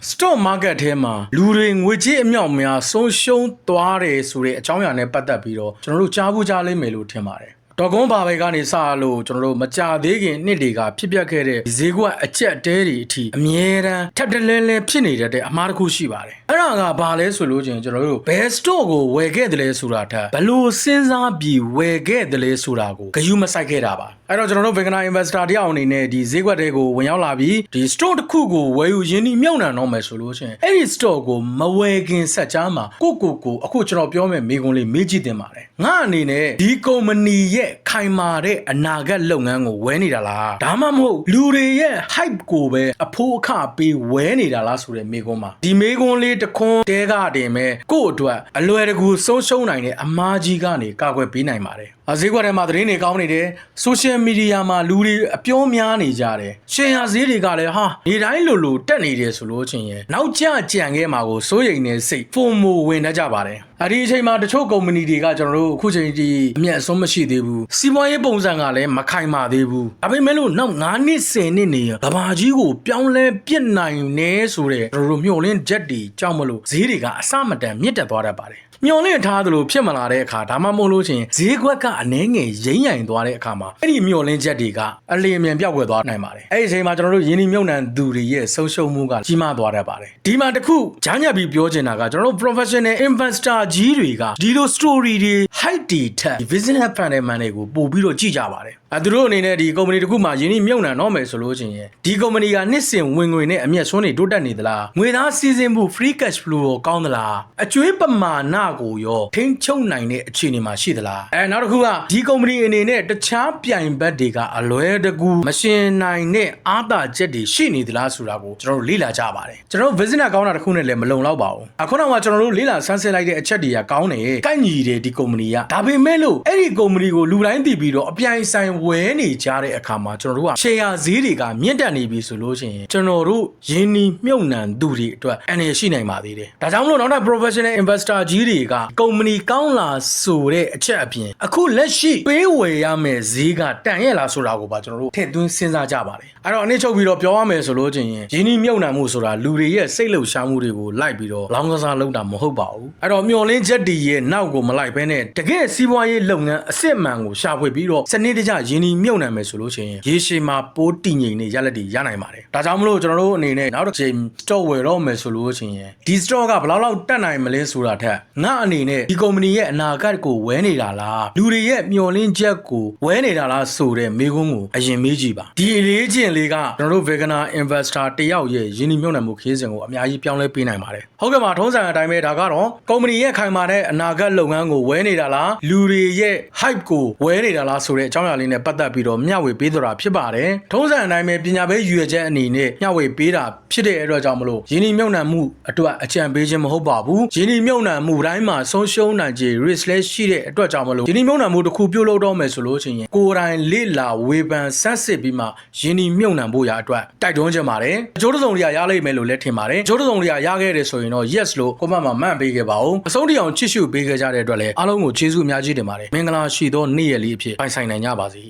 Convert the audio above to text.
stock market ထဲမှာလူတွေငွေကြေးအမြောက်များဆုံးရှုံးသွားတယ်ဆိုတဲ့အကြောင်းအရာနဲ့ပတ်သက်ပြီးတော့ကျွန်တော်တို့ကြားဖို့ကြားလိမ့်မယ်လို့ထင်ပါတယ်ဒေါ်ကွန်ဘာဘဲကနေစလို့ကျွန်တော်တို့မကြသေးခင်နှစ်တွေကဖြစ်ပျက်ခဲ့တဲ့ဈေးကွက်အကျက်တဲတွေအထိအမြဲတမ်းထပ်တလဲလဲဖြစ်နေတဲ့အမှားတစ်ခုရှိပါတယ်အဲ့ဒါကဘာလဲဆိုလို့ချင်းကျွန်တော်တို့ဘယ် store ကိုဝယ်ခဲ့တယ်လဲဆိုတာထက်ဘလို့စဉ်းစားပြီးဝယ်ခဲ့တယ်လဲဆိုတာကိုဂရုမစိုက်ခဲ့တာပါအဲ့တော့ကျွန်တော်တို့ beginner investor တယောက်အနေနဲ့ဒီဈေးကွက်တွေကိုဝင်ရောက်လာပြီးဒီ store တစ်ခုကိုဝယ်ယူရင်းနှီးမြှုပ်နှံတော့မယ်ဆိုလို့ချင်းအဲ့ဒီ store ကိုမဝယ်ခင်ဆက်ကြားမှာကိုအခုကျွန်တော်ပြောမယ်မိကုံးလေးမေးကြည့်တင်ပါတယ်ငါအနေနဲ့ဒီကုမ္ပဏီရဲ့ခိုင်မာတဲ့အနာဂတ်လုပ်ငန်းကိုဝယ်နေတာလားဒါမှမဟုတ်လူတွေရဲ့ hype ကိုပဲအဖိုးအခပေးဝယ်နေတာလားဆိုတဲ့မိကုံးမှာဒီမိကုံးလေးတစ်ခွန်းတဲကတင်မဲ့ကို့အတွက်အလွယ်တကူဆုံးရှုံးနိုင်တဲ့အမားကြီးကနေကာကွယ်ပေးနိုင်ပါတယ်ဈေးကွက်ထဲမှာသတင်းတွေကောင်းနေတယ် social media မှာလူတွေအပြောများနေကြတယ်ရှယ်ယာဈေးတွေကလည်းဟာနေတိုင်းလိုတက်နေတယ်ဆိုလို့ချင်းရဲ့နောက်ကျကြံခဲ့မှာကိုစိုးရိမ်နေစိတ်ပုံမဝင်တတ်ကြပါတယ်အဲ့ဒီအချိန်မှာတချို့ကုမ္ပဏီတွေကကျွန်တော်တို့အခုချိန်ထိအမြတ်အစွန်းမရှိသေးဘူးစီးပွားရေးပုံစံကလည်းမခိုင်မာသေးဘူးဒါပေမဲ့လို့နောက်9နှစ်10နှစ်နေကဘာကြီးကိုပြောင်းလဲပြစ်နိုင်နေဆိုတဲ့ကျွန်တော်တို့မျှော်လင့်ချက်တွေကြောင့်မလို့ဈေးတွေကအစမတန်မြင့်တက်သွားတတ်ပါတယ်မျောလင့်ထားသလိုဖြစ်မလာတဲ့အခါဒါမှမဟုတ်လို့ချင်းဈေးကွက်ကအနှဲငယ်ရိမ့်ရိုင်သွားတဲ့အခါမှာအဲ့ဒီမျောလင့်ချက်တွေကအလျင်မြန်ပြောက်ွယ်သွားနိုင်ပါတယ်အဲ့ဒီအချိန်မှာကျွန်တော်တို့ယင်းဒီမြုံနှံသူတွေရဲ့ဆုံးရှုံးမှုကကြီးမားသွားတတ်ပါတယ်ဒီမှာတခုဂျားညက်ပြီးပြောချင်တာကကျွန်တော်တို့ professional investor ကြီးတွေကဒီလို story တွေ height တွေထက် business fundamental တွေကိုပို့ပြီးတော့ကြည့်ကြပါတယ်သူတို့အနေနဲ့ဒီကုမ္ပဏီတစ်ခုမှာယင်းဒီမြုံနှံတော့မယ်ဆိုလို့ချင်းဒီကုမ္ပဏီကနှစ်စဉ်ဝင်ငွေနဲ့အမျက်စွန်းတွေတိုးတက်နေသလားငွေသားစီးဆင်းမှု free cash flow ရောကောင်းသလားအကျွေးပမာဏကိုရောထိန်းချုပ်နိုင်တဲ့အခြေအနေမှာရှိသလားနောက်တစ်ခုကဒီကုမ္ပဏီအနေနဲ့တခြားပြိုင်ဘက်တွေကအလွဲတကူမရှင်နိုင်တဲ့အားသာချက်တွေရှိနေသလားဆိုတာကိုကျွန်တော်တို့လေ့လာကြပါတယ်ကျွန်တော်တို့ business ကောင်းတာတစ်ခုနဲ့လည်းမလုံလောက်ပါဘူးအခုနောက်မှာကျွန်တော်တို့လေ့လာဆန်းစစ်လိုက်တဲ့အချက်တွေကကောင်းတယ်ကိုက်ညီတယ်ဒီကုမ္ပဏီကဒါပေမဲ့လို့အဲ့ဒီကုမ္ပဏီကိုလူတိုင်းသိပြီးတော့အပြိုင်ဆိုင်ဝယ်နေကြတဲ့အခါမှာကျွန်တော်တို့က share ဈေးတွေကမြင့်တက်နေပြီဆိုလို့ရှိရင်ကျွန်တော်တို့ယင်းနှီးမြှုပ်နှံသူတွေအတွက်အနေရှိနိုင်ပါသေးတယ်ဒါကြောင့်မလို့နောက်ထပ် professional investor ကြီးတွေကကုမ္ပဏီကောင်းလာဆိုတဲ့အချက်အပြင်အခုလက်ရှိပေးဝယ်ရမယ့်ဈေးကတန်ရဲ့လားဆိုတာကိုပါကျွန်တော်တို့ထည့်သွင်းစဉ်းစားကြပါတယ်အဲ့တော့အနည်းချုပ်ပြီးတော့ပြောရမယ်ဆိုလို့ချင်းယင်းနှီးမြှုပ်နှံမှုဆိုတာလူတွေရဲ့စိတ်လှုပ်ရှားမှုတွေကိုလိုက်ပြီးတော့လောင်းကစားလုပ်တာမဟုတ်ပါဘူးအဲ့တော့မျောလင်းချက်တွေရဲ့နောက်ကိုမလိုက်ဘဲနဲ့တကယ်စီးပွားရေးလုပ်ငန်းအစစ်မှန်ကိုရှာဖွေပြီးတော့စနစ်တကျယင်းနှီးမြှုပ်နှံမယ်ဆိုလို့ချင်းရေရှည်မှာပိုးတည်ငြိမ်နေရလက်တွေရနိုင်ပါတယ်ဒါကြောင့်မလို့ကျွန်တော်တို့အနေနဲ့နောက်တစ်ချိန် stock ဝယ်တော့မယ်ဆိုလို့ချင်းဒီ stock ကဘယ်လောက်တက်နိုင်မလဲဆိုတာထက်ငါအနေနဲ့ဒီကုမ္ပဏီရဲ့အနာဂတ်ကိုဝယ်နေတာလားလူတွေရဲ့မျှော်လင့်ချက်ကိုဝယ်နေတာလားဆိုတဲ့မေးခွန်းကိုအရင်မေးကြည့်ပါဒီအလေးချင်းလေးကကျွန်တော်တို့ beginner investor တယောက်ရဲ့ယင်းနှီးမြှုပ်နှံမှုခရီးစဉ်ကိုအများကြီးပြောင်းလဲပေးနိုင်ပါတယ်ဟုတ်ကဲ့ပါထုံးစံအတိုင်းပဲဒါကတော့ကုမ္ပဏီရဲ့ခိုင်မာတဲ့အနာဂတ်လုပ်ငန်းကိုဝယ်နေတာလားလူတွေရဲ့ hype ကိုဝယ်နေတာလားဆိုတဲ့အကြောင်းအရာလေးနဲ့ပတ်သက်ပြီးတော့မျှဝေပေးတာဖြစ်ပါတယ်ထုံးစံအတိုင်းပဲပညာပေးရွေချက်အနေနဲ့မျှဝေပေးတာဖြစ်တဲ့အတွက်ကြောင့်မလို့ယင်းနှီးမြှုပ်နှံမှုအတွက်အကြံပေးခြင်းမဟုတ်ပါဘူးယင်းနှီးမြှုပ်နှံမှုတိုင်းမှာဆုံးရှုံးနိုင်ခြေ risk လည်းရှိတဲ့အတွက်ကြောင့်မလို့ယင်းနှီးမြှုပ်နှံမှုတစ်ခုပြုလုပ်တော့မယ်ဆိုလို့ရှိရင်ကိုယ်တိုင်လေ့လာဝေဖန်ဆန်းစစ်ပြီးမှယင်းနှီးမြှုပ်နှံဖို့ရအတွက်တိုက်တွန်းချင်ပါတယ်အကျိုးတုံတွေကရလိမ့်မယ်လို့လည်းထင်ပါတယ်အကျိုးတုံတွေကရခဲ့တယ်ဆိုရင်တော့ yes လို့ကိုမမှမှန်ပေးခဲ့ပါဦးအဆုံးထိအောင်ချစ်ရှုပေးခဲ့ကြတဲ့အတွက်လည်းအားလုံးကိုကျေးဇူးအများကြီးတင်ပါတယ်မင်္ဂလာရှိသောနေ့ရက်လေးအဖြစ်ပိုင်ဆိုင်နိုင်ကြပါစေ